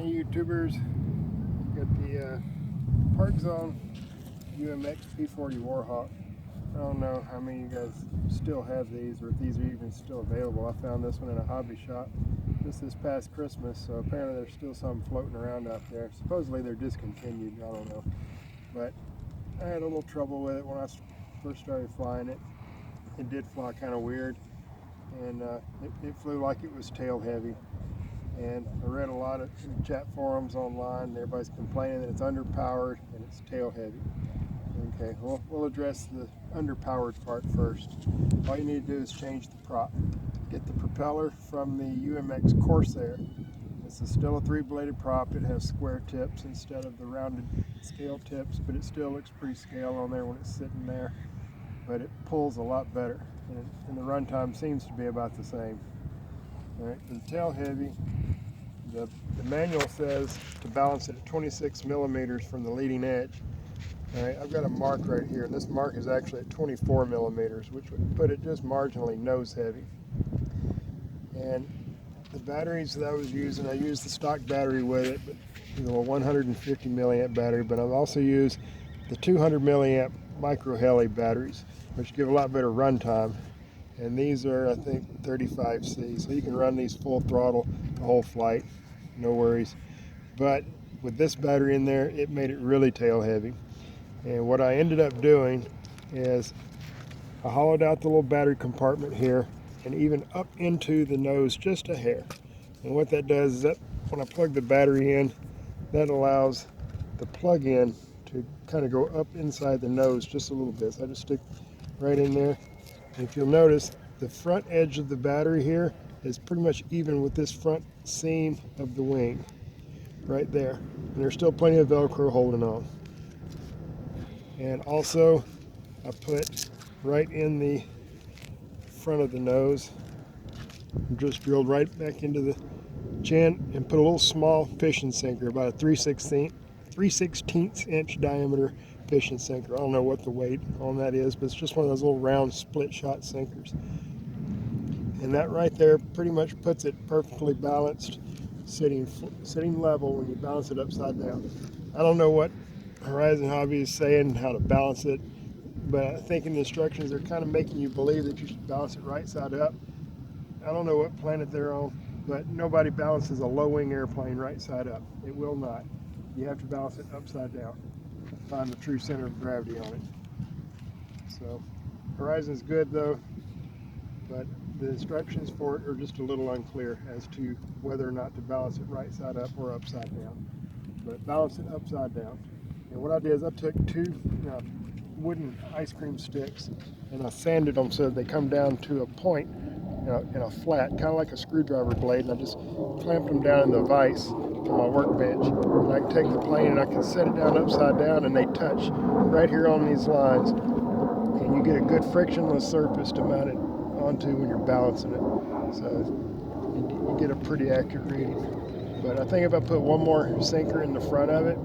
Hey YouTubers, got the Park Zone UMX P-40 Warhawk. I don't know how many of you guys still have these or if these are even still available. I found this one in a hobby shop just this past Christmas, so apparently there's still some floating around out there. Supposedly they're discontinued, I don't know. But I had a little trouble with it when I first started flying it. It did fly kind of weird, and it flew like it was tail heavy. And I read a lot of chat forums online, and everybody's complaining that it's underpowered and it's tail heavy. Okay, well, we'll address the underpowered part first. All you need to do is change the prop. Get the propeller from the UMX Corsair. This is still a 3-bladed prop. It has square tips instead of the rounded scale tips, but it still looks pretty scale on there when it's sitting there. But it pulls a lot better, and the runtime seems to be about the same. All right, for the tail heavy, the manual says to balance it at 26 millimeters from the leading edge. All right, I've got a mark right here, and this mark is actually at 24 millimeters, which would put it just marginally nose heavy. And the batteries that I was using, I used the stock battery with it, but a 150 milliamp battery, but I've also used the 200 milliamp micro heli batteries, which give a lot better runtime. And these are, I think, 35C, so you can run these full throttle the whole flight, no worries. But with this battery in there, it made it really tail heavy. And what I ended up doing is I hollowed out the little battery compartment here and even up into the nose just a hair. And what that does is that when I plug the battery in, that allows the plug-in to kind of go up inside the nose just a little bit. So I just stick right in there. And if you'll notice, the front edge of the battery here is pretty much even with this front seam of the wing right there. And there's still plenty of Velcro holding on. And also, I put right in the front of the nose, just drilled right back into the chin and put a little small fishing sinker, about a 3/16 inch diameter fishing sinker. I don't know what the weight on that is, but it's just one of those little round split shot sinkers. And that right there pretty much puts it perfectly balanced, sitting level when you balance it upside down. I don't know what Horizon Hobby is saying how to balance it, but I think in the instructions they're kind of making you believe that you should balance it right side up. I don't know what planet they're on, but nobody balances a low-wing airplane right side up. It will not. You have to balance it upside down. Find the true center of gravity on it. So Horizon's good though, but the instructions for it are just a little unclear as to whether or not to balance it right side up or upside down. But balance it upside down. And what I did is I took two wooden ice cream sticks and I sanded them so that they come down to a point in a flat, kind of like a screwdriver blade, and I just clamped them down in the vise on my workbench. And I can take the plane and I can set it down upside down, and they touch right here on these lines, and you get a good frictionless surface to mount it onto when you're balancing it. So you get a pretty accurate reading. But I think if I put one more sinker in the front of it,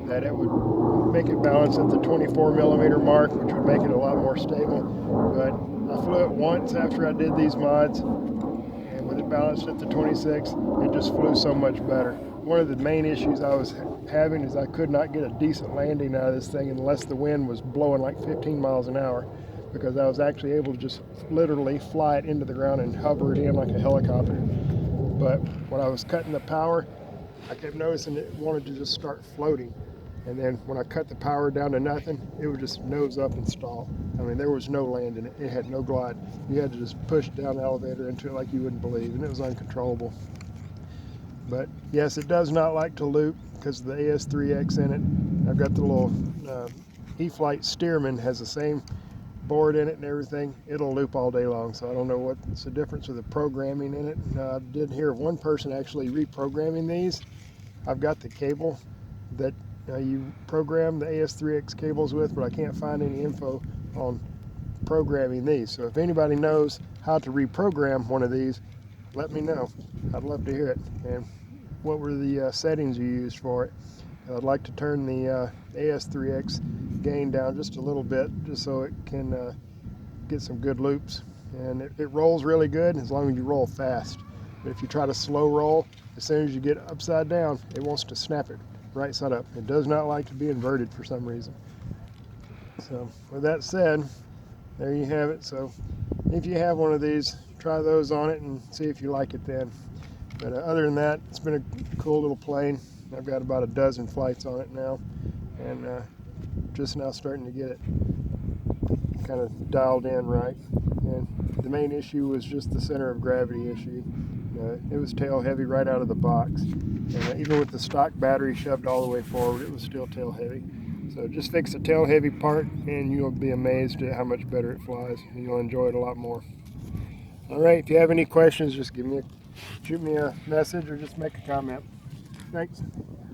that it would make it balance at the 24 millimeter mark, which would make it a lot more stable. But I flew it once after I did these mods, and with it balanced at the 26, it just flew so much better. One of the main issues I was having is I could not get a decent landing out of this thing unless the wind was blowing like 15 miles an hour, because I was actually able to just literally fly it into the ground and hover it in like a helicopter. But when I was cutting the power, I kept noticing it wanted to just start floating. And then when I cut the power down to nothing, it would just nose up and stall. I mean, there was no land in it. It had no glide. You had to just push down the elevator into it like you wouldn't believe, and it was uncontrollable. But yes, it does not like to loop because of the AS3X in it. I've got the little E-Flight Stearman, has the same board in it and everything. It'll loop all day long, so I don't know what's the difference with the programming in it. I did hear of one person actually reprogramming these. I've got the cable that you program the AS3X cables with, but I can't find any info on programming these. So if anybody knows how to reprogram one of these, let me know. I'd love to hear it. And what were the settings you used for it? I'd like to turn the AS3X gain down just a little bit, just so it can get some good loops. And it rolls really good as long as you roll fast. But if you try to slow roll, as soon as you get upside down, it wants to snap it right side up. It does not like to be inverted for some reason. So with that said, there you have it. So if you have one of these, try those on it and see if you like it then. But other than that, it's been a cool little plane. I've got about a dozen flights on it now, and just now starting to get it kind of dialed in right. And the main issue was just the center of gravity issue. It was tail heavy right out of the box, and even with the stock battery shoved all the way forward, it was still tail heavy. So just fix the tail heavy part and you'll be amazed at how much better it flies. You'll enjoy it a lot more. Alright, if you have any questions, just shoot me a message or just make a comment. Thanks.